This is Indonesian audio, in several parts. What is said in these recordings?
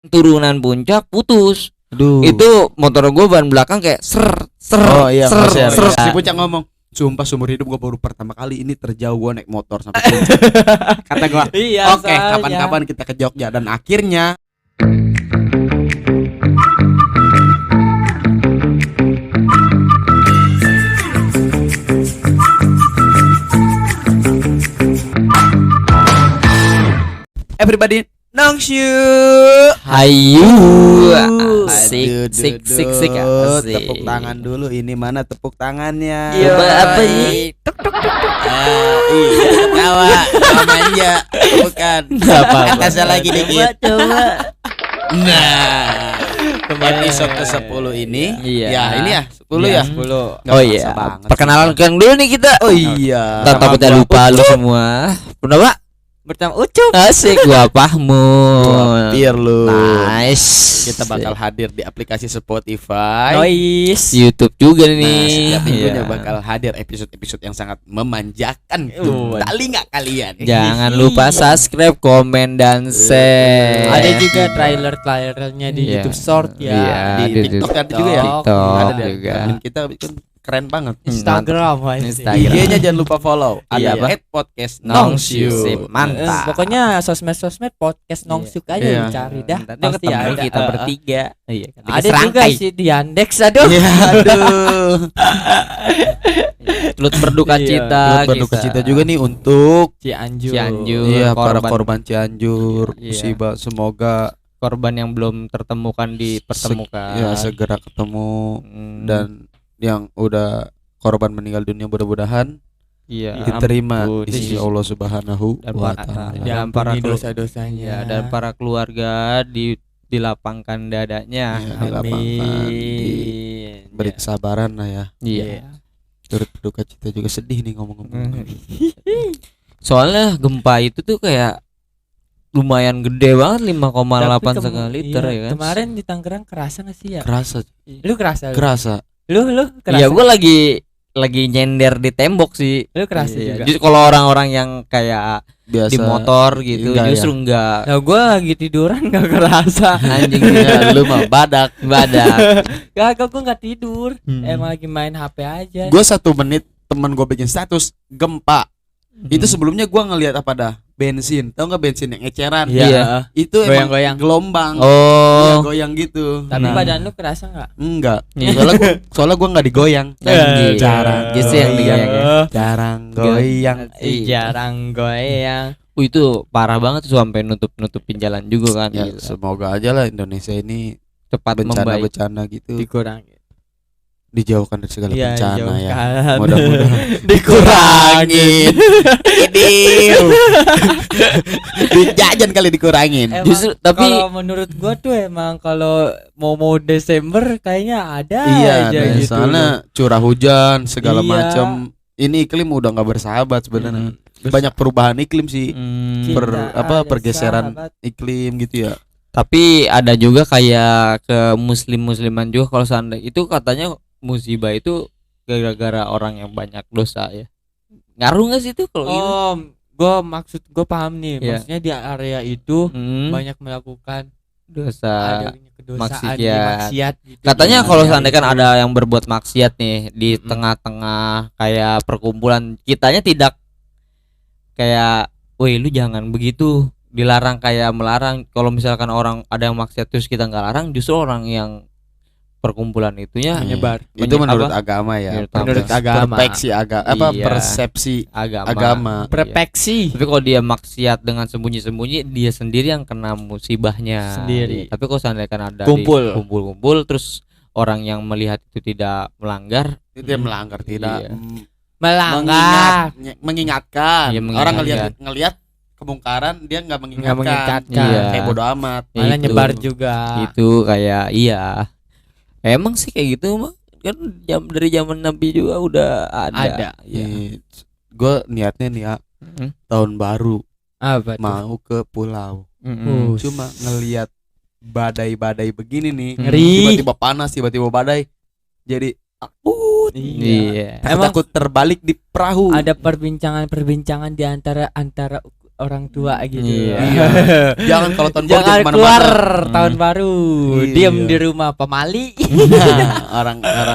turunan puncak putus. Aduh. Itu motor gue ban belakang kayak ser. Oh iya, ser. si puncak ngomong, sumpah seumur hidup gue baru pertama kali ini terjauh gue naik motor sampai puncak. Kata gue, Iya, oke, kapan-kapan kita ke Jogja. Dan akhirnya everybody Nongshu. Hayu. Aduh, Sik. Tepuk tangan dulu. Ini mana tepuk tangannya? Iya, apa ini? Iya, ketawa. Namanya bukan. Atasnya lagi dikit. Coba. Nah, episode ke-10 ini. Iya. Ya, ini ya 10 ya. 10. Oh iya. Perkenalan dulu nih kita. Oh iya. Ntar takutnya lupa lu semua. Udah, Pak? Bertemu Ucup. Asik, gua Pahmun. Hampir lu. Nice. Kita bakal hadir di aplikasi Spotify. Noise. YouTube juga Nah, nih. setiap minggunya Iya. bakal hadir episode-episode yang sangat memanjakan Oh, telinga kalian. Jangan lupa subscribe, komen, dan share. Ada juga trailernya di Iya. YouTube Short ya. Iya, Di TikTok ada juga ya. TikTok Ada deh. juga. Dan kita kan keren banget. Instagram. Instagram. IG-nya jangan lupa follow. Iya, Ada apa? @podcast Nongsyu. Nongsyu. Mantap. Pokoknya sosmed podcast Nongsuk aja Iya. dicari dah. Nanti Pasti ketemu ada. kita bertiga. Iya, Ada juga si Diandex, aduh. Ya aduh. Turut berduka Iya. cita. Turut berduka cita juga nih untuk Cianjur. iya para korban Cianjur. Iya. Musibah, semoga korban yang belum tertemukan dipertemukan. ya segera ketemu. Dan yang udah korban meninggal dunia mudah-mudahan iya, diterima ampun. di sisi Allah Subhanahu Dan wa para- ta'ala. dan para Diampuni kelu- dosa-dosanya. Ya, dan para keluarga dilapangkan dadanya. Iya, dilapangkan, beri Ya. kesabaran lah ya. Iya. Turut berduka cita juga, sedih nih ngomong-ngomong. Soalnya gempa itu tuh kayak lumayan gede banget, 5,8 Tapi skala liter iya, ya kan. Kemarin di Tangerang kerasa nggak sih ya? Kerasa, Lu kerasa? Lu kerasa? Iya, gua lagi nyender di tembok sih. Lu kerasa Iya. juga. Justru kalau orang-orang yang kayak biasa di motor gitu enggak justru enggak. Nah, gua lagi tiduran nggak kerasa. Anjing ya, lu mah badak. Gak, gua nggak tidur. Hmm. Emang lagi main HP aja. Gue 1 menit temen gue bikin status gempa. Itu sebelumnya gue ngelihat apa dah? Bensin. Tahu nggak bensin yang eceran? Iya. Itu emang Goyang-goyang. gelombang. Iya, Oh. goyang gitu. Tapi Nah. badan lu kerasa nggak? Enggak. Iya. Soalnya gue nggak digoyang. Anjing. Jarang. Justru yang digoyang ya. Jarang goyang. Jarang goyang. Itu parah banget tuh sampai nutupin jalan juga kan. Ya, Gitu. semoga aja lah Indonesia ini Cepat membaik. bencana gitu Dikurangi. dijauhkan dari segala Iya, bencana ya. jauhkan. Mudah-mudahan Dikurangin. Ini duit jajan kali dikurangin. Emang Justru tapi kalau menurut gua tuh emang kalau mau Desember kayaknya ada Iya, aja nah, gitu. soalnya curah hujan segala Iya. macam. Ini iklim udah nggak bersahabat sebenarnya. Hmm. Banyak perubahan iklim sih. Hmm, Kita ada Pergeseran sahabat. iklim gitu ya. tapi ada juga kayak ke musliman juga kalau seandainya itu katanya musibah itu gara-gara orang yang banyak dosa ya. Ngaruh nggak sih itu kalau gitu? Oh, gue paham nih. Iya. Maksudnya di area itu Hmm, banyak melakukan dosa. adanya kedosaan, maksiat. maksiat gitu. Katanya Di kalau area seandainya kan itu. ada yang berbuat maksiat nih di Mm-mm. tengah-tengah kayak perkumpulan, kitanya tidak kayak, woi lu jangan begitu, dilarang kayak melarang. Kalau misalkan orang ada yang maksiat terus kita nggak larang, justru orang yang perkumpulan itunya menyebar. Itu menurut apa? agama ya. Menurut agama. Persepsi apa Iya. persepsi agama. Iya. Perfeksi. Tapi kalau dia maksiat dengan sembunyi-sembunyi, dia sendiri yang kena musibahnya Sendiri. Tapi kalau seandainya kan ada Kumpul. kumpul terus orang yang melihat itu tidak melanggar, Itu dia melanggar tidak Iya. Melanggar. mengingatkan. Iya, Orang mengingatkan. ngelihat kemungkaran dia nggak mengingatkan. mengingatkan. Iya. Kayak bodo amat. Malah Itu. nyebar juga. itu kayak iya. Emang sih kayak gitu mah kan dari zaman Nabi juga udah ada. Iya. Gue niatnya nih ya Mm-mm. tahun baru Apa tuh? mau ke pulau. Mm-mm. Cuma ngelihat badai-badai begini nih. Ngeri. Tiba-tiba panas, tiba-tiba badai. Jadi takut. Iya. Emang Takut terbalik di perahu. ada perbincangan di antara orang tua gitu. Iya. Jangan kalau tahun baru Jangan jangan keluar kemana-mana. tahun baru. Iya. Diam di rumah pemali. Nah, orang tua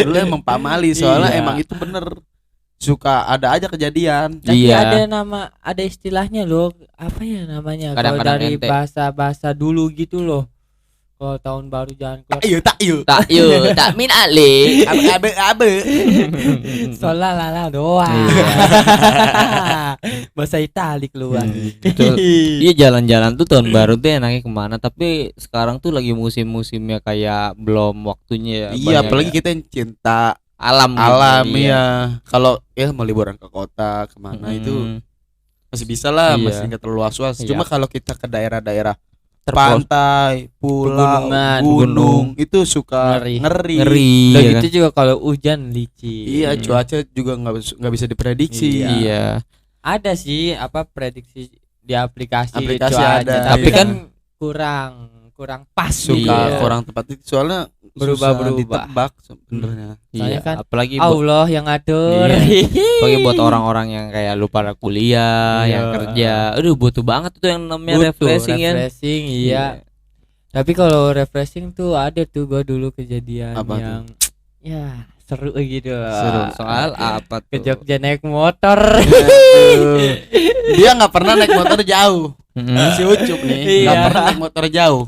dulu emang pamali soalnya Iya. emang itu bener suka ada aja kejadian. Tapi Iya. ada istilahnya loh. Apa ya namanya? Kalau Kadang-kadang dari ente. bahasa dulu gitu loh. Kalau tahun baru jangan keluar. Ayo tak yuk. Tak yuk, tak min ali. Abe. Soalnya lala doang. Iya. Bahasa Itali keluar. Betul. Iya, jalan-jalan tuh tahun baru tuh enaknya kemana? Tapi sekarang tuh lagi musim-musimnya kayak belum waktunya ya. Iya, Banyak apalagi ya. kita yang cinta alam gitu, alam iya. ya. Kalau ya mau liburan ke kota kemana itu Mm, masih bisa lah, Iya. masih nggak terlalu was-was. Iya. Cuma kalau kita ke daerah-daerah terpos pantai, pulau, Pegunungan. gunung itu suka Ngeri. ngeri. ngeri. Udah ya gitu kan? juga kalau hujan licin. Iya, cuaca juga nggak bisa diprediksi. Iya. Ada sih apa prediksi di aplikasi Aplikasi cuaca, ada, tapi iya. kan kurang pas Suka Iya. kurang tepat itu soalnya Berubah-berubah. susah ditebak sebenarnya. Soalnya Iya, kan apalagi buat, Allah yang ngatur. apalagi buat orang-orang yang kayak lu pada kuliah, Iya. yang kerja. Aduh, butuh banget tuh yang namanya Butuh refreshing kan. refreshing, iya. Tapi kalau refreshing tuh ada tuh gua dulu kejadian Apa tuh? yang ya seru gitu loh. Seru. Soal apa tuh? Ke Jogja naik motor. Aduh. Dia nggak pernah naik motor jauh. Mm-mm. Si Ucup nih nggak Iya. pernah naik motor jauh.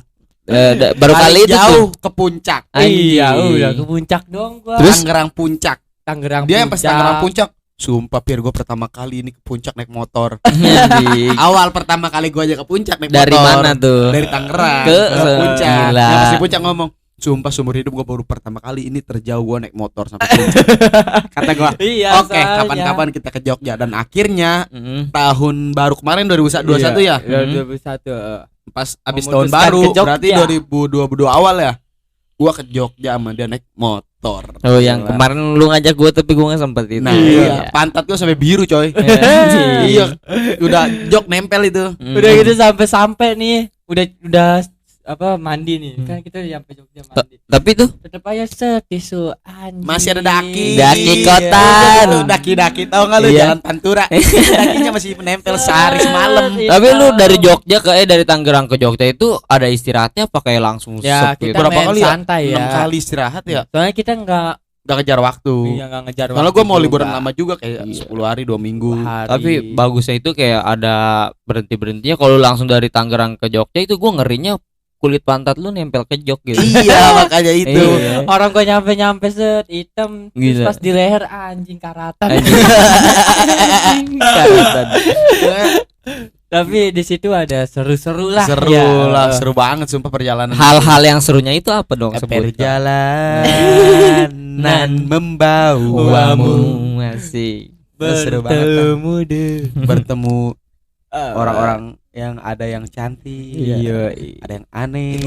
Baru kali Paling itu tuh. jauh ke puncak. Iya, Anjing. udah ke puncak dong gua. Terus? Tangerang puncak. Tangerang Dia yang pas Tangerang puncak. Sumpah Pir, gue pertama kali ini ke puncak naik motor. Anjing. Awal pertama kali gue aja ke puncak naik Dari motor. mana tuh? Dari Tangerang Ke puncak. gila. Yang pas di puncak ngomong, sumpah seumur hidup gue baru pertama kali ini terjauh gue naik motor sampai puncak. Kata gue, Iya, oke soalnya. kapan-kapan kita ke Jogja. Dan akhirnya Mm-mm. tahun baru kemarin 2021 ya. Iya, Hmm. 2021. Pas abis Memutuskan tahun baru ke Jogja. berarti 2022 awal ya. Gua ke Jogja sama dia naik motor. Oh, yang Gila. kemarin lu ngajak gua tapi gua nggak sempet itu. Nah iya, pantat gua sampai biru coy. Anjing. Iya, udah jok nempel itu. Mm. Udah gitu sampai nih, udah apa mandi nih. Kan kita udah sampai Jogja mandi. Tapi tuh Tetep aja tisu anjing. Masih ada daki. Daki kotan. Iya, daki-daki tahu nggak lu Iya. jalan Pantura. Dakinya masih menempel sehari semalam. tapi lu dari Jogja dari Tangerang ke Jogja itu ada istirahatnya apa kayak langsung Ya, sep kita gitu? Berapa main kali ya? santai 6 ya. kali istirahat ya. Soalnya kita enggak Gak kejar waktu. enggak ngejar Kalau waktu gua mau juga. liburan lama juga kayak Iya. 10 hari 2 minggu. Hari. Tapi bagusnya itu kayak ada berhentinya kalau langsung dari Tangerang ke Jogja itu gua ngerinya kulit pantat lu nempel ke jok gitu. Iya, makanya itu. Iya. Orang gua nyampe set hitam terus Gila. pas di leher anjing karatan. Anjing. Karatan. Tapi di situ ada seru-seru lah. Seru ya. lah, seru banget sumpah perjalanan. Hal-hal yang serunya itu apa dong sebutkan? Perjalanan membawamu masih Seru banget, Bertemu deh. bertemu orang-orang yang ada yang cantik, Iya. ada yang aneh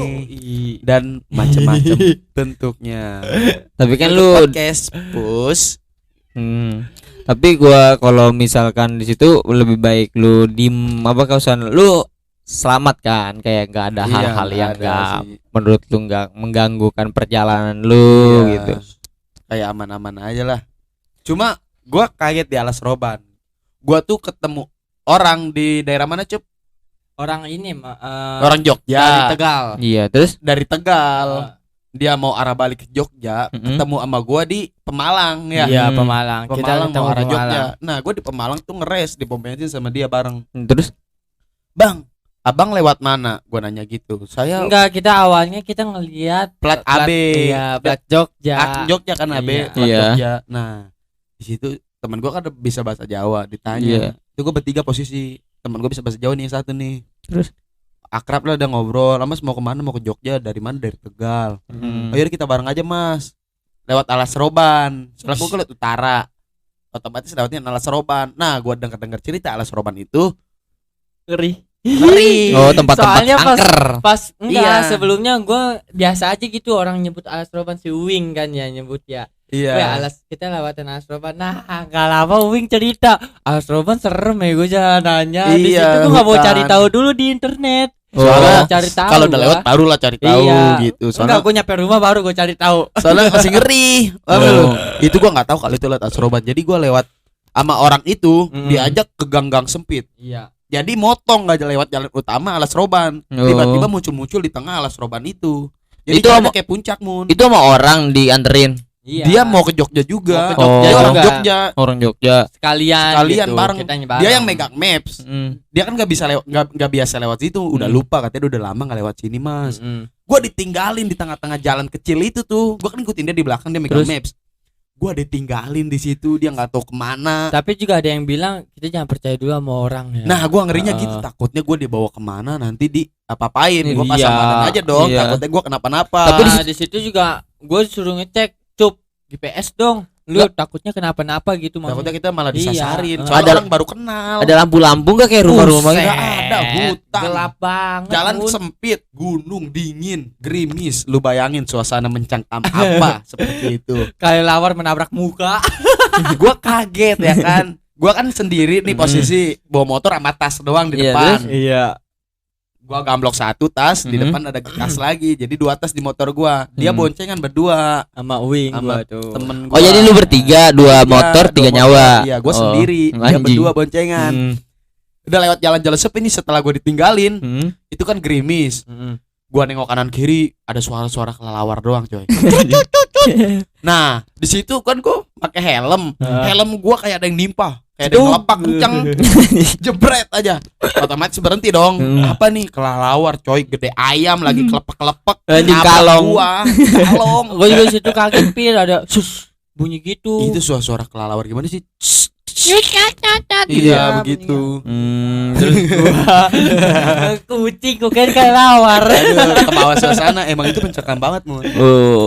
dan macam-macam bentuknya. tapi kan Untuk lu podcast Pus. Tapi gua kalau misalkan di situ lebih baik lu apa kausan lu selamat kan kayak nggak ada hal-hal Iya, yang ada nggak sih. menurut lu nggak mengganggukan perjalanan lu Iya, gitu. kayak aman-aman aja lah. Cuma gua kaget di Alas Roban. Gua tuh ketemu orang di daerah mana Cup? Orang ini Orang Jogja. dari Tegal. Iya, terus Dari Tegal. Dia mau arah balik ke Jogja, Mm-mm. ketemu sama gua di Pemalang ya. Iya, Hmm. Pemalang. Pemalang ketemu mau arah Pemalang. Jogja. Nah, gua di Pemalang tuh ngeres di pom bensin sama dia bareng. terus Bang, abang lewat mana? Gua nanya gitu. Saya Enggak, kita awalnya kita ngelihat plat AB. Iya, plat Jogja. Jogja kan AB, Iya. plat Iya. Jogja. Nah, di situ teman gua kan udah bisa bahasa Jawa, ditanya. Iya. Itu gua bertiga posisi. Teman gua bisa bahasa Jawa nih yang satu nih. Terus? Akrab lah udah ngobrol. Mas mau kemana? Mau ke Jogja. Dari mana? Dari Tegal. Hmm. Oh, yaudah kita bareng aja Mas. Lewat Alas Roban. Soalnya gua ke lewat utara. Otomatis lewatnya Alas Roban. Nah, gua denger cerita Alas Roban itu Ngeri. ngeri. Oh, tempat-tempat Soalnya angker. Pas enggak, Iya. sebelumnya gua biasa aja gitu orang nyebut Alas Roban si Wing kan ya nyebut ya. Iya. Weh, kita lewatin Alas Roban. Nah, enggak lama Wing cerita Alas Roban serem ya gue jalanannya. Di Iya, situ gua enggak mau hutan. cari tahu dulu di internet. Soalnya Gua cari tahu. kalau udah lewat gua. barulah cari tahu Iya. gitu. Enggak, Soalnya gue nyampe rumah baru gue cari tahu. soalnya masih ngeri. Paham Oh. lu? Itu gua nggak tahu kalau itu lewat Alas Roban. Jadi gua lewat sama orang itu Mm-mm. diajak ke gang-gang sempit. Iya. Jadi motong nggak lewat jalan utama Alas Roban. Oh. Tiba-tiba muncul di tengah Alas Roban itu. Jadi Itu jalannya sama- kayak puncak Mun. Itu sama orang dianterin. Iya. Dia mau ke Jogja juga. Mau ke Jogja Dia orang juga. Jogja. Orang Jogja. sekalian Sekalian gitu, bareng. kitanya Dia yang megang maps. Mm. Dia kan nggak bisa lewat, nggak biasa lewat situ. Udah lupa katanya dia udah lama nggak lewat sini mas. Gua ditinggalin di tengah-tengah jalan kecil itu tuh. Gua kan ngikutin dia di belakang, dia megang Terus? maps. Gua ditinggalin di situ, dia nggak tahu kemana. Tapi juga ada yang bilang kita jangan percaya dulu sama orang ya. Nah, gua ngerinya Heeh. gitu, takutnya gua dibawa kemana nanti di apa-apain. Gua Iya, pasang badan aja dong, iya. takutnya gua kenapa-napa. Tapi Nah, di situ juga gue suruh ngecek cup GPS dong. Lu takutnya kenapa-napa gitu takutnya makanya. kita malah Iya. disasarin. Heeh. Soalnya Ada- orang baru kenal. Ada lampu-lampu nggak kayak rumah-rumah Buset. gitu? Nggak ada, hutan. Gelap banget. Jalan Mun. sempit, gunung dingin, gerimis. Lu bayangin suasana mencengkam apa seperti itu. Kayak lawar menabrak muka. Gua kaget ya kan. Gua kan sendiri nih posisi bawa motor sama tas doang di Iya, depan. Iya. Gua gamblok satu tas, di Mhm. depan ada tas lagi. Jadi 2 tas di motor gua. Dia Mhm. boncengan berdua Sama Wing sama gua tuh. temen Oh jadi lu bertiga, dua Iya, motor, 3 dua motor. nyawa. Iya, gua Oh, sendiri. Dia anjing. berdua boncengan. Udah lewat jalan-jalan sepi nih setelah gua ditinggalin. Hmm. Itu kan gerimis. Mm-mm. Gua nengok kanan kiri ada suara-suara kelelawar doang, coy. Nah, di situ kan gua pakai helm. Helm gua kayak ada yang nimpa. Kayak ada yang Aduh. ngelepak kencang. Jebret aja. Otomatis berhenti dong. Apa nih? Kelelawar, coy. Gede ayam lagi kelepek-kelepek. Anjing Nabrak kalong. Gua. Kalong. Gue juga di situ kaget pir ada bunyi gitu. Itu suara-suara kelelawar gimana sih? Nyat, Iya, begitu. Terus Wah, kucing kok kayak lawar. Aduh, kebawa suasana emang itu mencekam banget, Mun.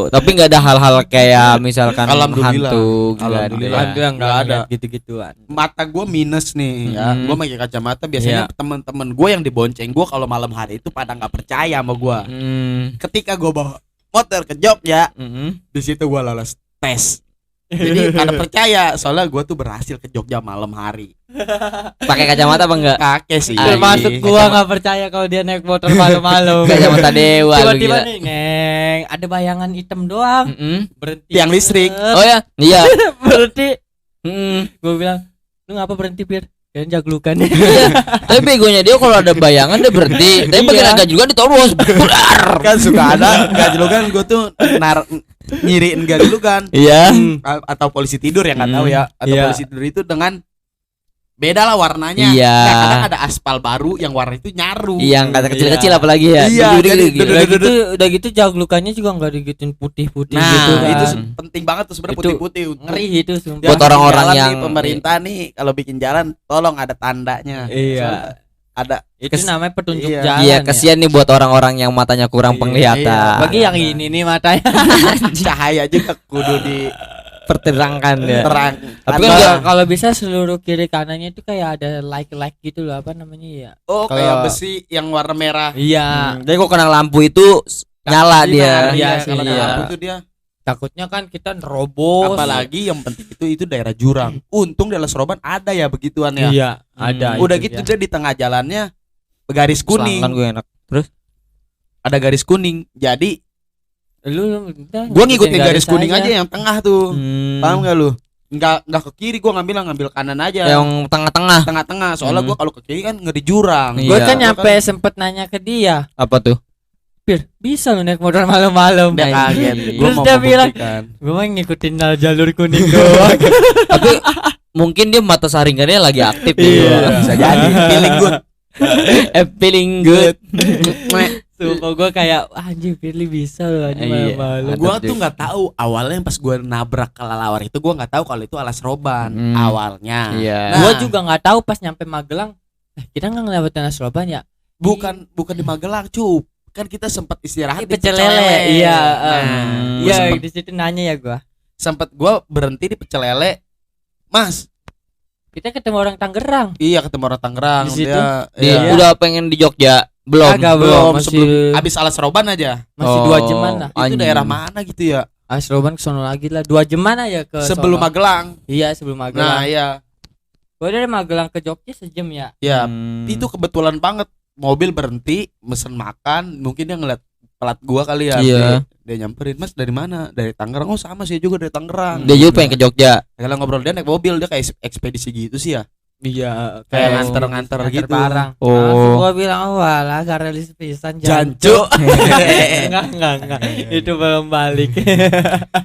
tapi nggak ada hal-hal kayak misalkan Alhamdulillah. hantu, gila, Alhamdulillah. gila. Alhamdulillah Nggak ada. gitu-gituan. Mata gue minus nih ya. Hmm. Gue pakai kacamata biasanya Iya. teman-teman gue yang dibonceng gue kalau malam hari itu pada nggak percaya sama gue. Ketika gue bawa motor ke Jogja, di situ gue lolos tes. Jadi pada percaya soalnya gue tuh berhasil ke Jogja malam hari. Pakai kacamata apa enggak? Kakek sih. Termasuk gua nggak percaya kalau dia naik motor malam-malam. Kacamata dewa lu Tiba-tiba gila. nih, neng, ada bayangan hitam doang. Berhenti. Tiang listrik. Oh ya, iya. Berhenti. Mm. Gue bilang, lu ngapa berhenti pir? Kalian jaglukan. Iya. Tapi begonya dia kalau ada bayangan dia berhenti. Tapi bagian Iya. agak juga diterobos. Kan suka ada gajlukan gue tuh nyiriin gajlukan Iya. atau polisi tidur ya nggak tahu ya atau Iya. polisi tidur itu dengan beda lah warnanya. Iya. Nah, kadang ada aspal baru yang warna itu nyaru. Yang kata kecil-kecil Iya. apalagi ya. Iya, Duduk-duduk jadi gitu. Udah gitu jaglukannya juga nggak digituin putih-putih Nah, gitu kan. itu penting banget tuh sebenarnya Itu putih-putih. ngeri itu sumpah. Buat orang-orang Jalan yang- nih, pemerintah nih kalau bikin jalan tolong ada tandanya. Iya. Ada Itu namanya petunjuk Iya. jalan. Iya, ya. kasihan nih buat orang-orang yang matanya kurang Iya, penglihatan. Bagi yang ini nih matanya. cahaya juga kudu Perterangkan ya. diterang. Tapi kan Kalau enggak- kalau bisa seluruh kiri kanannya itu kayak ada like gitu loh, apa namanya ya? Oh, kalau- kayak besi yang warna merah. Iya. Jadi kok kena lampu itu nyala dia. Iya, kalau iya. lampu itu dia. Takutnya kan kita nerobos. Apalagi yang penting itu daerah jurang. Untung di Alas Roban ada ya begituan ya. Iya, ada. Udah itu gitu dia. dia di tengah jalannya garis kuning. Selangkan gue enak. Terus Ada garis kuning. Jadi Lu gua ngikutin garis kuning aja yang tengah tuh. Hmm. Paham gak lu? Enggak ke kiri, gua ngambil kanan aja. Yang tengah-tengah Tengah-tengah. Soalnya Hmm. gua kalau ke kiri kan ngeri jurang. Iya. Gue kan Gua nyampe sempet nanya ke dia, apa tuh? Pir, bisa lu naik motor malam-malam? Dia kaget. Anjing. Gua Terus mau dia bilang, membuktikan. gue mah ngikutin jalur kuning doang. Tapi mungkin dia mata saringannya lagi aktif Iya. Bisa jadi feeling good. Feeling good. Sumpah gue kayak anjing Firly bisa loh anjing Iya. malam-malam. Gua tuh nggak tahu awalnya pas gua nabrak kelelawar itu gua nggak tahu kalau itu Alas Roban awalnya. Iya. Nah, Gue juga nggak tahu pas nyampe Magelang. Kita nggak ngelewatin Asroban ya? bukan di Magelang, cup. Kan kita sempat istirahat di Pecel lele. Iya, Nah, Hmm. gua Iya sempet- di situ nanya ya gue. sempet gua berhenti di Pecel Lele. Mas, Kita ketemu orang Tangerang. iya ketemu orang Tangerang. Di situ? Dia, Dia iya. udah pengen di Jogja. Belum. Agak belum masih sebelum abis Alas Roban aja. masih Oh, 2 jaman lah. Itu anjing. daerah mana gitu ya? Asroban ke sono lagi lah. 2 jaman aja ke Sebelum sono. Magelang. Iya sebelum Nah, Magelang. iya. Gue dari Magelang ke Jogja sejam ya. Ya, Hmm. itu kebetulan banget. Mobil berhenti, mesen makan, mungkin dia ngeliat pelat gua kali ya. Iya. Dia nyamperin, "Mas, dari mana?" "Dari Tangerang." "Oh, sama sih juga dari Tangerang." Dia juga pengen ke Jogja. Kalau ngobrol dia naik mobil, dia kayak ekspedisi gitu sih ya. Iya, Kayak nganter gitu. barang. Oh. Langsung gua bilang, walah gak realistis pisan Jancu. enggak. Itu belum balik.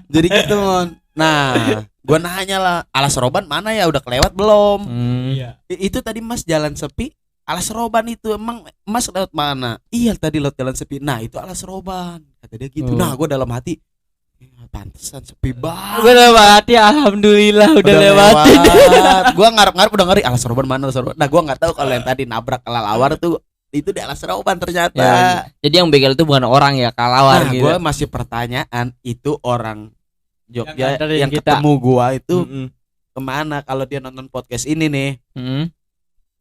Jadi gitu Mon. Nah, gua nanya lah, Alas Roban mana ya, udah kelewat belum? Iya. Itu tadi Mas jalan sepi, Alas Roban itu emang Mas lewat mana? Iya tadi lewat jalan sepi. Nah itu Alas Roban, kata dia gitu. Oh. Nah gue dalam hati, ya, pantesan sepi banget. Udah lewat ya, alhamdulillah udah lewat. Gue ngarep-ngarep udah ngeri Alas Roban mana Alas Roban. Nah gue nggak tahu kalau yang tadi nabrak kelelawar tuh itu di Alas Roban ternyata. Ya, jadi yang begal itu bukan orang ya, kalawar Nah gitu. gue masih pertanyaan, itu orang Jogja nganterin yang kita. ketemu gue itu Mm-mm. kemana kalau dia nonton podcast ini nih?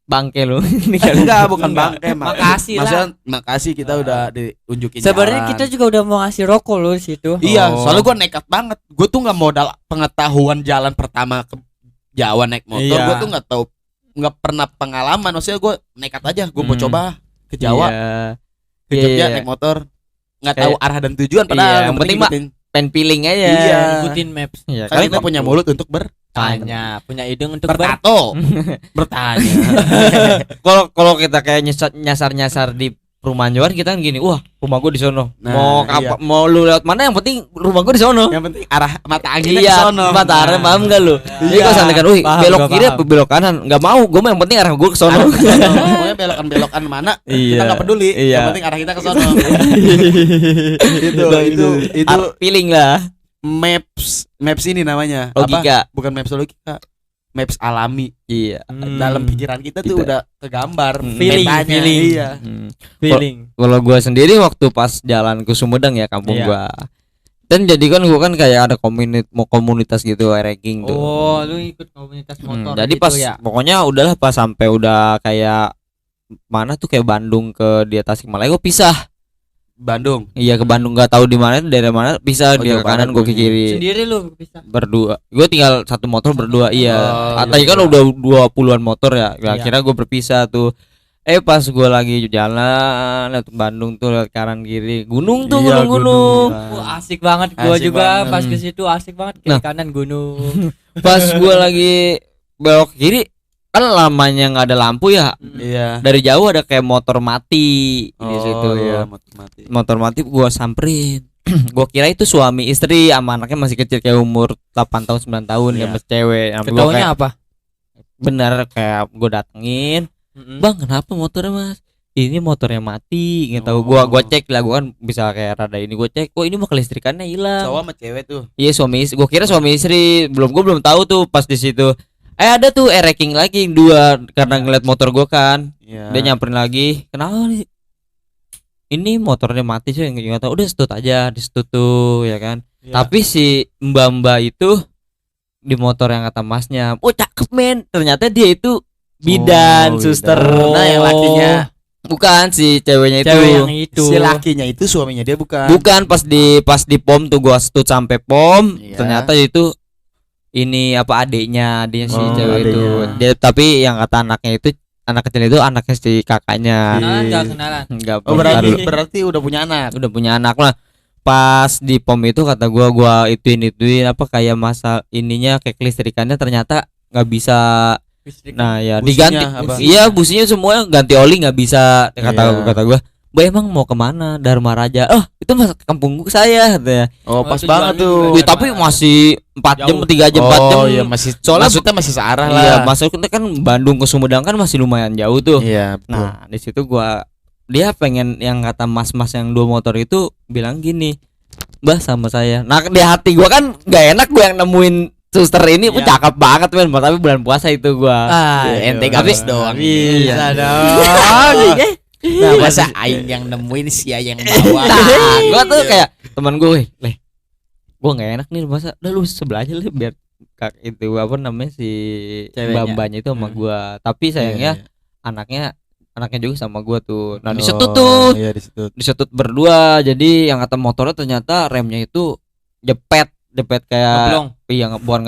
Bangke lu. Enggak, bukan bangke. Makasih lah. Maksudnya makasih kita udah diunjukin Sebenarnya jalan. kita juga udah mau ngasih rokok loh di situ. Iya, Oh. soalnya gue nekat banget. Gue tuh nggak modal pengetahuan jalan pertama ke Jawa naik motor. Iya. Gue tuh nggak tahu, nggak pernah pengalaman. Maksudnya gue nekat aja. Gue mau coba ke Jawa, ke Jogja naik motor. Nggak tahu arah dan tujuan. Padahal Iya, yang yang penting penting pen feeling aja. Iya. Ikutin maps. Iya, kan kita punya mulut untuk Tanya, punya hidung untuk bertato, bertanya. Kalau kita kayak nyasar di perumahan Jawa kita kan gini, wah rumah gue di sono. Nah, Mau lu lewat mana yang penting rumah gue di sono. Yang penting arah mata anginnya Iya, ke sono. mata arah paham enggak lu? Jadi Iya. gue santai wih Paham, belok gua kiri paham. apa belok kanan? Enggak mau, gue mah yang penting arah gue ke sono. Arah ke sono. Pokoknya belokan-belokan mana kita nggak peduli. Iya. Yang penting arah kita ke sono. itu Feeling lah. maps ini namanya Logika. apa? Bukan maps logika, maps alami. Iya. Dalam pikiran kita tuh Kita- udah kegambar Feeling, petanya. feeling. Iya. feeling. Kalau gue sendiri waktu pas jalan ke Sumedang ya kampung Iya. gua. Dan jadi kan gua kan kayak ada komunitas gitu ranking tuh. Oh, lu ikut komunitas motor. Jadi gitu pas ya. pokoknya udahlah pas sampai udah kayak mana tuh kayak Bandung ke dia Tasikmalaya gua pisah. Bandung. Iya ke Bandung nggak tahu di mana daerah mana pisah Oh, dia Jawa ke kanan Barat gua ke gua kiri. Sendiri lu bisa. Berdua. Gue tinggal satu motor berdua iya. Oh, Tadi iya. kan udah 20-an motor ya. Iya. Akhirnya gue berpisah tuh. Pas gue lagi jalan lewat Bandung tuh lewat kanan kiri gunung tuh Iya, gunung-gunung. Wah, asik banget gua Asik juga banget. pas ke situ asik banget kiri Nah. kanan gunung. Pas gue lagi belok kiri kan lamanya nggak ada lampu ya. Iya. Dari jauh ada kayak motor mati di situ. iya, mati. Motor mati gue samperin. Gue kira itu suami istri sama anaknya masih kecil kayak umur 8 tahun 9 tahun Iya. ya masih cewek. Nah, gua Ketaunya kayak, apa? bener kayak gue datengin. Bang kenapa motornya mas? Ini motornya mati nggak tahu. Oh. Gua cek lah, gua kan bisa kayak rada ini, gua cek oh ini mah kelistrikannya hilang. Cowok sama cewek tuh. Iya suami istri, gua kira suami istri. Gua belum tahu tuh pas di situ ada tuh ranking lagi yang dua karena ngeliat motor gua kan. Iya. Dia nyamperin lagi, kenapa nih ini motornya mati sih, nggak tahu. Udah stut aja di stut tuh ya kan. Iya. Tapi si mbak itu di motor yang kata masnya, oh cakep men, ternyata dia itu bidan, Oh, suster. bidan. Nah, yang lakinya. Bukan si ceweknya itu. Cewek yang itu. Si lakinya itu suaminya dia bukan. Bukan pas di pom tuh gua stut sampai pom, Iya. ternyata itu ini apa adiknya si Oh, cewek itu. adiknya. Dia tapi yang kata anaknya itu anak kecil itu anaknya si kakaknya. Kenalan enggak kenalan? Enggak Oh, berarti udah punya anak. udah punya anak lah. Pas di pom itu kata gua ituin apa kayak masa ininya kayak kelistrikannya ternyata nggak bisa. Nah ya Businya diganti. apa? Iya businya semua ganti oli nggak bisa. Iya. Kata gua emang mau kemana Dharma Raja? Oh itu mas kampung saya katanya. Oh, Oh, pas tujuannya banget tuh. juga. Wih, tapi masih 4 jam Jauh. 3 jam 4 jam. Oh, iya masih Soalnya- maksudnya masih searah lah. Iya, masuknya kan Bandung ke Sumedang kan masih lumayan jauh tuh. Iya, betul. Nah, di situ gua dia pengen yang kata mas-mas yang 2 motor itu bilang gini, "Mbah sama saya." Nah, di hati gua kan nggak enak gua yang nemuin suster ini, Iya. cakep banget men, tapi bulan puasa itu gua. Ah, ente iya. gabis doang. Bisa Iya. dong. Nah, masa aing yang nemuin sia yang bawa. Nah, gua tuh kayak teman gue, "Leh, gua nggak enak nih masa udah lu sebelah aja lu biar kak itu apa namanya si Ceweknya. mbak-mbaknya itu sama gua." Tapi sayangnya anaknya juga sama gua tuh. Nah, di disetut tuh. Iya, disetut. Disetut berdua. Jadi yang kata motornya ternyata remnya itu jepet depet kayak Ngeblong. iya bukan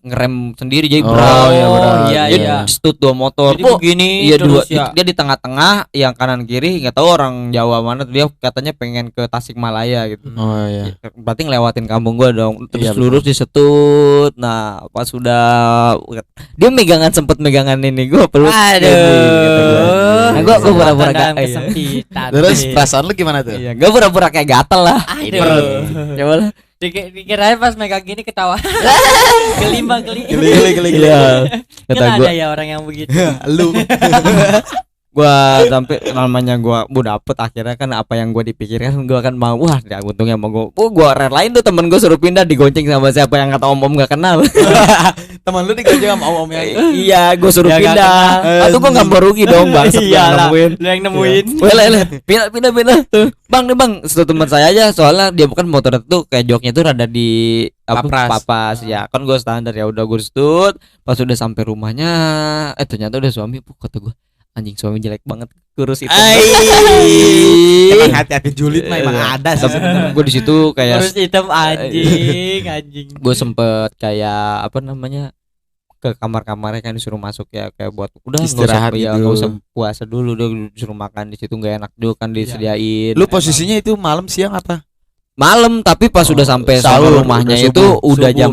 ngerem sendiri jadi Oh, berat. iya, berat. Iya, Jadi iya. stut dua motor. Jadi Bu, begini iya dua, terus ya. dia di tengah-tengah, yang kanan kiri nggak tahu orang Jawa mana tuh, dia katanya pengen ke Tasikmalaya gitu. Oh iya. Berarti ngelewatin kampung gua dong. Terus Iya, lurus disetut. Nah, pas sudah dia sempet megangan ini gua peluk. Aduh. Nah, gua pura-pura dalam gak- kesempitan. Terus perasaan lu gimana tuh? Iya, gua pura-pura kayak gatel lah. Aduh. Coba lah. Dikirain pas megang gini ketawa. Gelimbang geli. Geli. Iya. Kata Kan gua, ada ya orang yang begitu. Lu. gua sampai namanya gua dapet akhirnya kan apa yang gua dipikirkan gua kan mau wah ya untungnya mau gua relain tuh temen gua suruh pindah digonceng sama siapa yang kata om-om gak kenal. Teman lu digonceng sama om yang Iya gua suruh Ya, gak pindah kenal. atau gua nggak mau rugi dong bang Iyalah, nemuin. lu yang nemuin. Wele pindah bang nih bang satu teman saya aja soalnya dia bukan motor itu kayak joknya tuh rada di papas ya kan gua standar ya udah gua stut pas udah sampai rumahnya ternyata udah suami kata gua anjing suami jelek banget kurus itu. Emang hati-hati julid mah emang ada sih sebenarnya. Gue di situ kayak Terus hitam anjing. gue sempet kayak apa namanya ke kamar-kamarnya kan disuruh masuk ya kayak buat udah Istirahat ya gitu. nggak usah puasa dulu udah disuruh makan di situ nggak enak juga kan disediain. Lu posisinya itu malam siang apa? Malam tapi pas udah sampai sahur, rumahnya udah itu subuh. udah Subuh. jam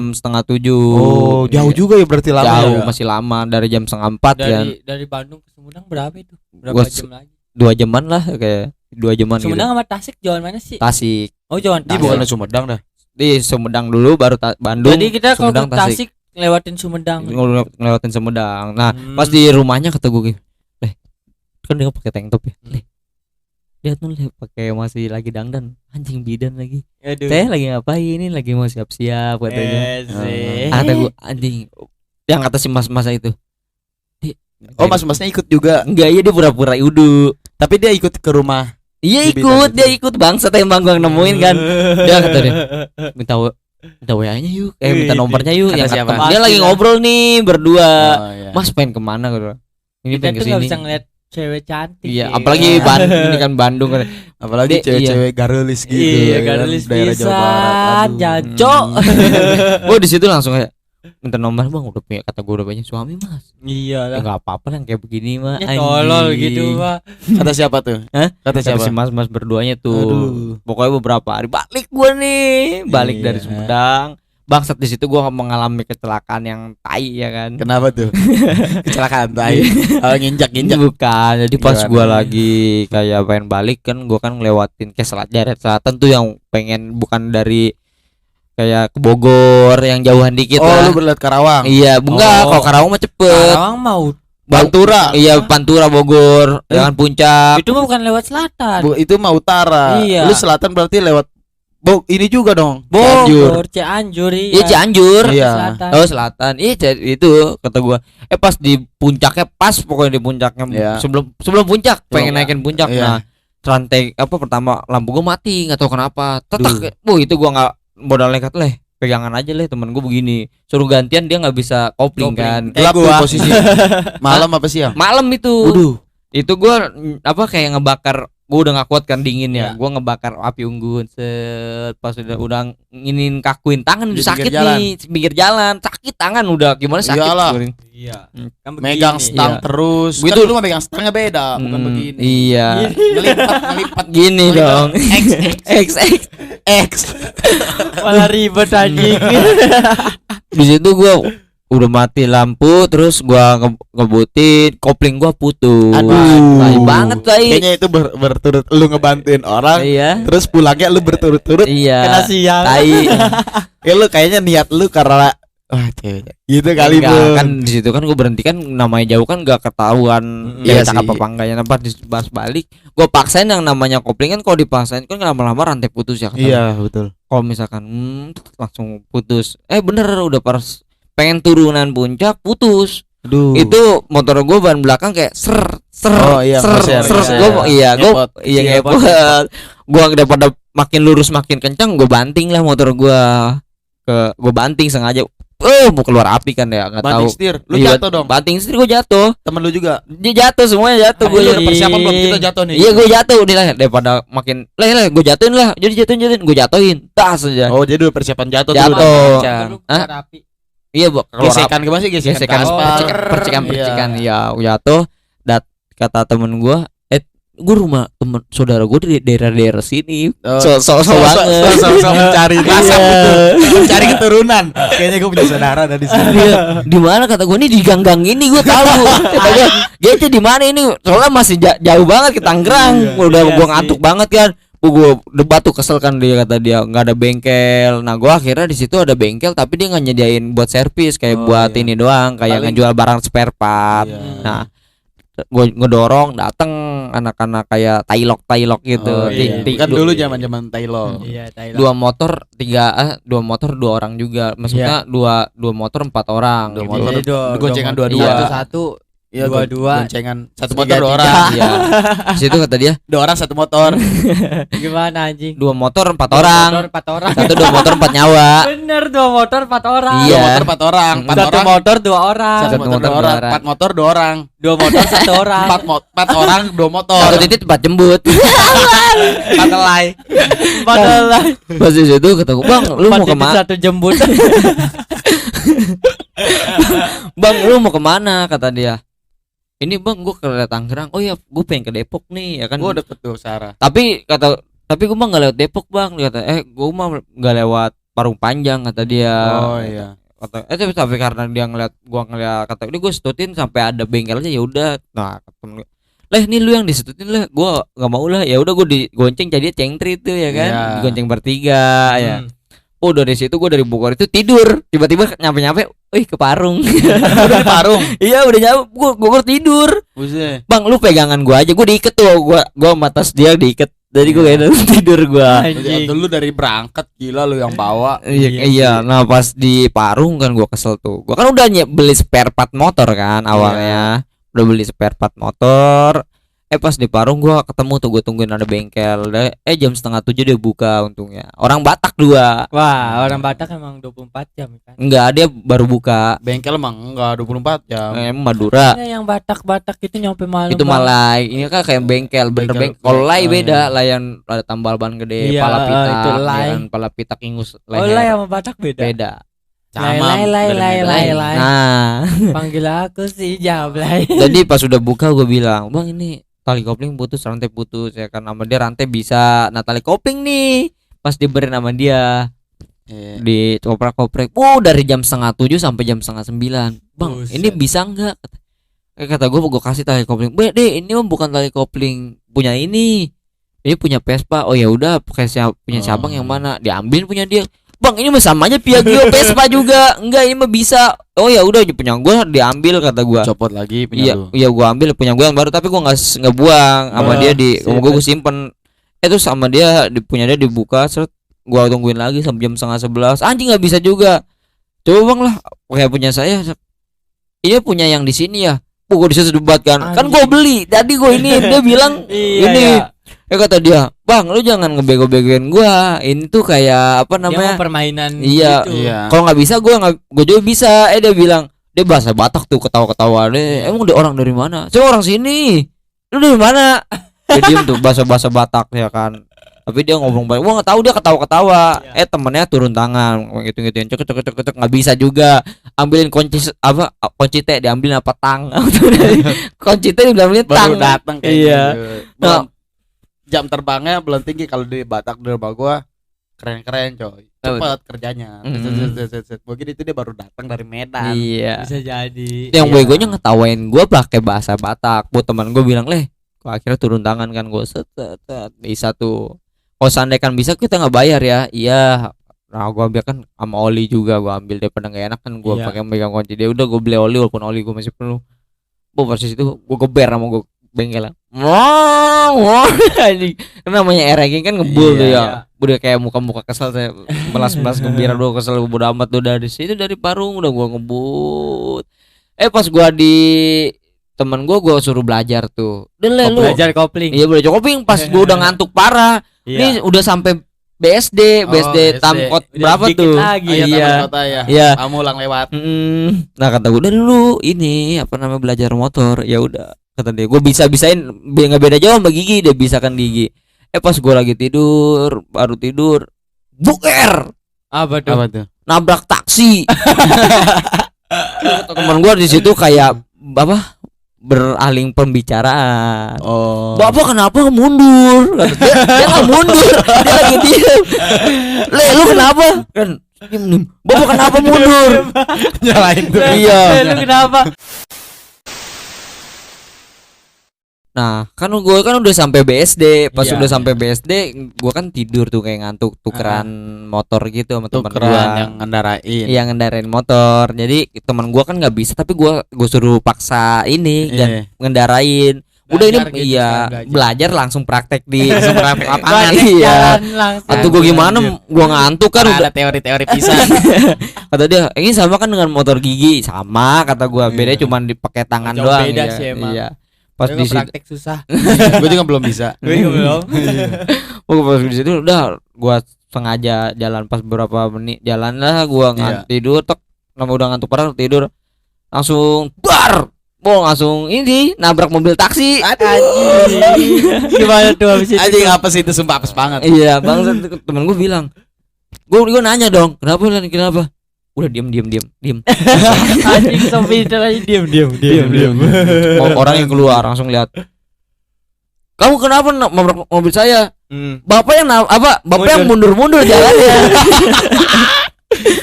6:30. Oh, jauh juga ya berarti lama. Jauh Ya? masih lama dari jam 3:30 kan. Dari Bandung ke Sumedang berapa itu? Gua Berapa jam lagi? 2 jaman lah kayak 2 jaman gitu. Sumedang sama Tasik jalan mana sih? Tasik Oh, jalan Ini Tasik. bukan Sumedang dah. di Sumedang dulu baru Bandung. Jadi kita kalau Sumedang, ke Tasik lewatin Sumedang. ngelewatin Sumedang. Nah, Hmm. pas di rumahnya kata gue, kan dia pakai tank top ya. Dia tuh pakai masih lagi dangdan, anjing bidan lagi. Aduh. Teh lagi ngapain ini? Lagi mau siap-siap katanya. Sih. Kata gue anjing. Yang kata si mas-mas itu. Oh, mas-masnya ikut juga. Enggak, iya dia pura-pura udu. Tapi dia ikut ke rumah. Iya Di ikut, bidan dia itu. ikut bangsa emang gua nemuin kan. Dia kata dia, minta WA-nya yuk, minta nomornya yuk. Kata Yang siapa? ketemu. Dia lagi Pastilah. ngobrol nih berdua. Oh, iya. Mas pengen kemana gitu. Ini Kita pengen tuh nggak kesini. bisa ngeliat cewek cantik. Iya, ya. apalagi Bandung ini kan Bandung kan. Apalagi Dia- cewek-cewek garelis gitu. Iya, ya kan, garelis daerah Jawa Barat. pisan, Aduh. jancok. Oh di situ langsung kayak minta nomor bang udah punya kata gue udah punya suami mas. Iya Ya lah. nggak apa-apa yang kayak begini mah. Ya tolol gitu, Pak. Kata siapa tuh? Hah? Kata Kata siapa? si mas-mas berduanya tuh. Aduh. Pokoknya beberapa hari balik gue nih, balik Iya. dari Sumedang. Bangsat di situ gue mengalami kecelakaan yang tai ya kan. Kenapa tuh? Kecelakaan tai. Nginjak-nginjak. Bukan, jadi pas Gimana? gue lagi kayak pengen balik kan gue kan ngelewatin ke Jaret Selatan tuh yang pengen bukan dari kayak ke Bogor yang jauhan dikit Oh, lah. lu berlihat Karawang. Iya, enggak, Oh. kalau Karawang mah cepet. Karawang mau Pantura. Iya, Pantura Bogor, jangan Puncak. itu mah bukan lewat selatan. Itu mah utara. Iya. Lu selatan berarti lewat ini juga dong. Bogor, Cianjur, Iya, Cianjur. Iya. Selatan. Oh, selatan. Iya, itu kata gua. Pas di puncaknya pas pokoknya di puncaknya Iya. sebelum puncak pengen Iya. naikin puncak. Iya. Nah, rantai apa pertama lampu gua mati nggak tahu kenapa. Duh. Tetek. Itu gua nggak modal nekat leh. Pegangan aja leh temen gua begini. Suruh gantian dia nggak bisa kopling kan. Gelap tuh gua. posisi. Malam apa siang? Malam itu. Waduh. Itu gua apa kayak ngebakar gua udah nggak kuat kan dinginnya Iya. gua ngebakar api unggun set pas udah nginin kakuin tangan Di udah sakit pinggir jalan. nih pinggir jalan sakit tangan udah gimana sakit Iyalah. Guring. Iya. Hmm. Kan Megang begini. stang Iya. terus. Begitu. Kan lu mah megang stangnya beda, bukan Hmm, begini. iya Ngelipat gini Oh, dong X XX X. Malah ribet anjing. di situ gua udah mati lampu terus gua ngebutin kopling gua putus Aduh. Tai banget tai Kayaknya itu berturut lu ngebantuin orang, iya terus pulangnya lu berturut-turut. Kena iya siang. tai Ya lu kayaknya niat lu karena cewek. Gitu kali Enggak, Bu. kan di situ kan gue berhenti kan namanya jauh kan gak ketahuan Iya ya sih. apa enggaknya pas dibahas balik gue paksain yang namanya kopling kan kalau dipaksain kan lama-lama rantai putus ya kata. Iya, betul. Kalau misalkan langsung putus bener udah pas pengen turunan puncak putus Aduh. itu motor gue ban belakang kayak Oh, iya, geser, geser. Ngepot. iya Iya, ngepot gue daripada makin lurus makin kencang gue banting lah motor gue gue banting sengaja. Mau keluar api kan ya, nggak tahu. Banting setir, lu Iya, jatuh dong. Banting setir gue jatuh. Temen lu juga. Dia jatuh, semuanya jatuh. Gue Gue udah persiapan belum kita jatuh nih. Iya gue jatuh udah lah, daripada makin gue jatuhin lah. Jadi jatuhin gue jatuhin. Tas aja. Oh, jadi udah persiapan jatuh Jatuh. dulu. Baru keluar api. Iya, keluar Gesekan ke mana sih? Gesekan ke aspal. percikan. Iya, jatuh. Kata temen gue, gue rumah temen saudara gue di daerah sini. So banget. Mencari nasab gitu. Mencari keturunan. Kayaknya gue punya saudara dari sini. Di mana kata gue, nih di gang-gang ini gue tahu. Kata gue, dia di mana ini? Soalnya masih jauh banget ke Tangerang. Udah gue ngantuk banget kan. Gue debat tuh, kesel kan dia, kata dia nggak ada bengkel. Nah gue akhirnya di situ ada bengkel tapi dia nggak nyediain buat servis, kayak buat ini doang, kayak ngejual barang spare part. Nah gue ngedorong, dateng anak-anak kayak tailok gitu. Kan dulu zaman Tailok. Dua motor dua orang juga, maksudnya dua motor 4 orang. Dua gitu. motor goncengan dua-dua. Satu Iya, dua goncengan satu motor 2 orang. Iya. Di situ kata dia 2 orang 1 motor. gimana anjing? 2 motor 4 orang. Satu 2 motor 4 nyawa. Bener, 2 motor 4 orang. Iya. 2 motor 4 orang. 4 Satu orang. motor 2 orang. Satu motor 2 orang. 4 motor 2 orang. 2 motor 1 orang. 4 orang 2 motor. Satu titik 4 jembut. 4 helai. 4 helai. Pas di situ kata gue, "Bang, lu mau kemana?" 1 jembut. "Bang, lu mau kemana?" kata dia. "Ini bang, gue ke Tangerang." "Oh ya, gue pengen ke Depok nih ya kan." Gue deket tuh Sarah. Tapi gue mah nggak lewat Depok bang. Dia kata, gue mah nggak lewat Parung Panjang, kata dia. Oh iya. Kata, tapi karena dia ngeliat kata ini gue setutin sampai ada bengkelnya, ya udah. Nah kata, "Lah ini lu yang disetutin lah, gue nggak mau lah." Ya udah gue digonceng, jadi cengtri tuh ya kan. Digonceng bertiga ya. Oh, dari situ gue dari Bogor itu tidur, tiba-tiba nyampe ke Parung. Udah di Parung. Iya udah nyampe, gue tidur. Buset. "Bang, lu pegangan gue aja, gue diikat tuh, gue sama tas dia diikat." Jadi gue kayak tidur gue. Dulu dari berangkat gila lu yang bawa. Iya. Nah pas di Parung kan gue kesel tuh. Gue kan udah beli spare part motor kan awalnya. Udah beli spare part motor. Pas di Parung gue ketemu tuh, gue tungguin ada bengkel. Jam 6:30 dia buka untungnya. Orang Batak 2. Wah, orang Batak emang 24 jam kan. Enggak, dia baru buka. Bengkel emang enggak 24 jam. Madura. Yang Batak itu nyampe malam. Itu malah ini kan kayak bengkel, bener bengkel. Kalau lay beda, lay yang ada tambal ban gede, Iya, pala pitak, itu lay. ya kan, pala pitak ingus. Oh, lay sama Batak beda. Beda. Lay. Nah, panggil aku sih Jablay. jadi pas udah buka gue bilang, "Bang, ini tali kopling putus, rantai putus." Ya kan, sama dia rantai bisa. Nah tali kopling nih pas diberi nama dia di koprak-koprek. Dari jam 6:30 sampai jam 8:30. "Bang, ini bisa nggak?" Kata gue kasih tali kopling. "Deh, ini mah bukan tali kopling punya ini punya Vespa." "Oh ya udah, punya cabang yang mana?" Diambilin punya dia. "Bang, ini mah sama aja Piaggio Vespa juga." "Enggak, ini mah bisa." "Oh ya udah, punya gue diambil," kata gue. Copot lagi punya lu. Iya, gue ambil punya gue yang baru, tapi gue nggak buang sama dia di rumah gue simpen. Terus sama dia punya dia dibuka, seret, gue tungguin lagi sampai jam 10:30. Anjing nggak bisa juga. "Coba bang lah, kayak punya saya. Ini punya yang di sini ya." Gue disitu debat kan gue beli. Tadi gue ini dia bilang ini. Kata dia, "Bang, lu jangan ngebego-begoin gua. Ini tuh kayak apa namanya? Permainan iya. gitu." Iya. Kalau nggak bisa gue juga bisa." Dia bilang, dia bahasa Batak tuh, ketawa-ketawa deh. "Emang dia orang dari mana?" "Saya orang sini." "Lu dari mana?" Dia diem tuh, bahasa Batak ya kan. Tapi dia ngomong baik. Gua nggak tahu, dia ketawa-ketawa. Temennya turun tangan, gitu-gituin, cek nggak bisa juga. Ambilin kunci T diambilin apa tang. Kunci T diambilin tang. Baru datang kayak iya. Gitu. Jam terbangnya belum tinggi kalau di Batak di rumah gua. Keren-keren coy. Cepat kerjanya. Mungkin itu dia baru datang dari Medan. Iya. Bisa jadi. Yang begonya ngetawain gua pakai bahasa Batak. Buat teman gua bilang, kok akhirnya turun tangan kan gua set bisa tuh. Kalau seandainya kan bisa kita nggak bayar ya. Iya. Nah gua ambil kan sama oli juga, gua ambil daripada nggak enak kan gua pakai megang kunci dia. Udah gua beli oli walaupun oli gua masih penuh. Persis itu gua geber sama gua bengkel. Anjing. Namanya erengin kan ngebul tuh ya. Udah kayak muka-muka kesel saya. Melas-melas gembira doang, kesel bodo amat tuh. Dari situ dari Parung udah gua ngebut. Pas gua di temen gua suruh belajar tuh. Udah lu belajar kopling. Iya belajar kopling pas gua udah ngantuk parah. Ini udah sampai BSD BSD. Tamkot Udah berapa dikit tuh? lagi. Oh, iya, Iya. Taman Kota ya. Iya. Kamu ulang lewat. Nah kata gue udah dulu ini apa namanya belajar motor. Ya udah kata dia gue bisa-bisain nggak beda jauh sama Gigi, dia bisa kan Gigi. Pas gue lagi tidur baru tidur buker Apa tuh? Apa tuh? nabrak taksi. Teman gue di situ kayak apa beralih pembicaraan. Oh. Bapak kenapa mundur? Kata dia nggak mundur, dia lagi diem. Lu kenapa? Kan diem. Bapak kenapa mundur? Nyalain tuh. Iya. Lu kenapa? Nah, kan gue kan udah sampai BSD. Pas Iya. udah sampai BSD, gue kan tidur tuh kayak ngantuk tukeran motor gitu sama teman Tukeran gue. yang ngendarain. Yang ngendarain motor. Jadi teman gue kan nggak bisa, tapi gue suruh paksa ini Iya. ngendarain. Udah ini Belajar gitu iya sekarang, belajar langsung praktek di Langsung praktek lapangan. Iya. Jalan langsung. Atau gue gimana? Gue ngantuk kan. Ada teori-teori pisan. Kata dia, ini sama kan dengan motor Gigi. Sama kata gue. Beda Iya. cuma dipakai tangan Jauh doang. beda Iya. sih emang. Iya. Pas Tapi di situ, praktek susah. Gue juga belum bisa. Gue juga belum. pas di situ udah gue sengaja jalan pas beberapa menit jalan lah gue Iya. tidur tek nama udah ngantuk parah tidur langsung langsung ini nabrak mobil taksi. Gimana tuh habis itu? Anjing apa sih itu sumpah apes banget. Iya bang, temen gue bilang, gue nanya dong kenapa udah diem Anjing Sofi itu lagi diam. orang yang keluar langsung lihat, kamu kenapa nabrak mobil saya? Bapak yang mundur jalannya.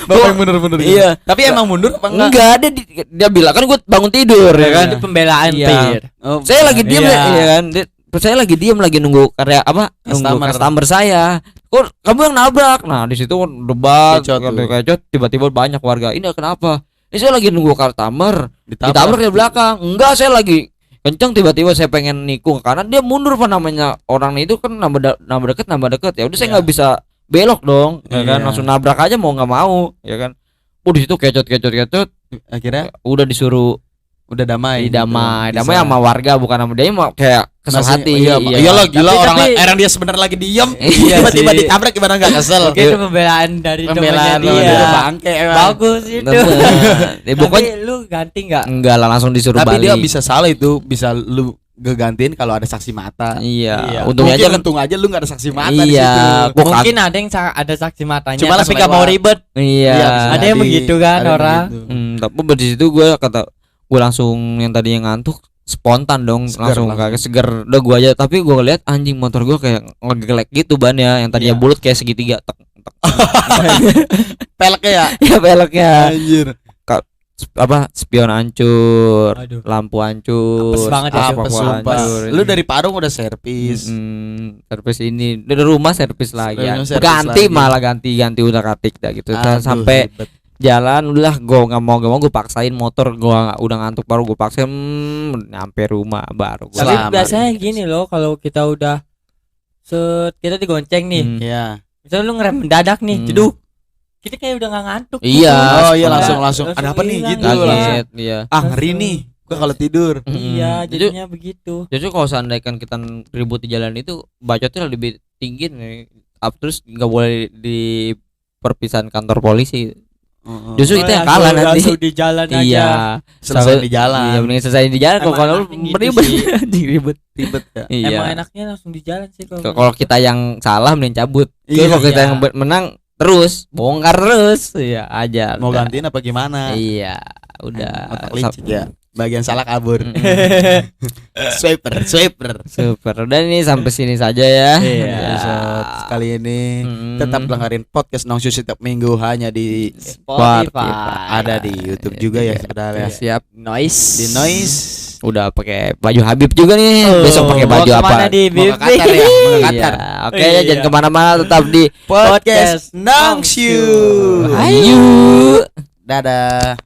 Bapak yang bener-bener gitu. Iya. Tapi emang mundur apa enggak? Enggak, dia bilang kan gue bangun tidur ya kan. Itu pembelaan Iya. Pir. Oh, Saya lagi diem Iya. ya kan. Saya lagi diem lagi nunggu karya apa? Nunggu Customer. customer saya. Kok kamu yang nabrak? Nah, di situ debat, Kecot tuh. kecot, tiba-tiba banyak warga. Ini kenapa? Ini saya lagi nunggu customer. ditabrak. Ditabrak di belakang. Enggak, saya lagi kenceng tiba-tiba saya pengen nikung karena dia mundur apa namanya orang itu kan nambah deket ya udah saya Iya. nggak bisa belok dong ya kan Iya. langsung nabrak aja mau nggak mau ya kan. Di situ kecot Akhirnya udah disuruh udah damai. damai gitu. damai Bisa. sama warga bukan sama dia mau kayak kesel Masih- hati. Iya, iyalah gila Tapi- orang dia sebenarnya lagi diem. Iya Tiba-tiba sih. ditabrak gimana enggak kesel. Oke, itu pembelaan dari Pembelaan temennya dia dia. bangke emang. Bagus itu. Bener. Pokoknya Tapi lu ganti enggak? enggak lah langsung disuruh Tapi dia balik. bisa salah itu, bisa lu gegantiin kalau ada saksi mata. Iya, Iya. untungnya aja kan. Untung aja lu enggak ada saksi mata di Iya, situ. gua Mungkin ada yang ada saksi matanya, Cuma tapi langsung gak mau lewat. ribet. Iya. bisa Ada yang jadi. begitu kan, Ada yang orang. begitu. Tapi di situ gue langsung yang tadinya ngantuk spontan dong Seger langsung langsung. kayak seger udah gue aja tapi gue lihat anjing motor gue kayak ngegelek gitu ban ya yang tadinya Iya. bulat kayak segitiga tek Peleknya ya. ya peleknya Anjir. apa spion hancur Aduh. lampu hancur Apes banget ya, apa Apa hancur sumpah. Lu dari Parung udah servis. servis ini dari rumah servis lagi ya. Servis ganti lagi. malah ganti udah katik dah gitu Aduh, sampai ribet. jalan udah gue nggak mau gue paksain motor gue udah ngantuk baru gue paksain nyampe rumah baru gue Tapi Selamat. biasanya gini loh, kalau kita udah kita digonceng nih. Iya. Misalnya lu ngerem mendadak nih, Hmm. jeduk. Kita kayak udah gak ngantuk. Iya. Oh iya Langsung- langsung ada apa nih hilang, gitu Iya. langsung. iya Ah ngeri nih. Gua kalau tidur. Iya, Mm-mm. jadinya begitu. Justru kalau seandainya kita ribut di jalan itu bacotnya lebih tinggi nih. Terus nggak boleh di perpisahan kantor polisi. Justru itu yang kalah nanti. Langsung di jalan aja. Iya. Selesai di jalan. Iya, mending selesai di jalan. Emang Kalau enaknya gitu beribet, sih. anjing ribet. Ribet ya. Iya. Emang enaknya langsung di jalan sih Kalau kita yang salah mending cabut. Iya, Kalau kita iya. yang menang terus bongkar terus. Iya aja. Mau udah. gantiin apa gimana? Iya, udah. Otak licik ya. Bagian salah kabur. Mm-mm. Swiper. Super. Udah nih sampai sini saja ya. Iya. Episode kali ini Mm. tetap dengerin podcast Nongsu setiap minggu hanya di Spotify. ada di YouTube juga ya sebenarnya. Siap. Noise. Di Noise. Udah pakai baju Habib juga nih. Oh, Besok pakai baju mau apa? kemana di Mau ke BB? Qatar ya, mau ke Iya. Qatar. Oke ya, jangan kemana-mana, tetap di Podcast Nongsu. Ayu. Dadah.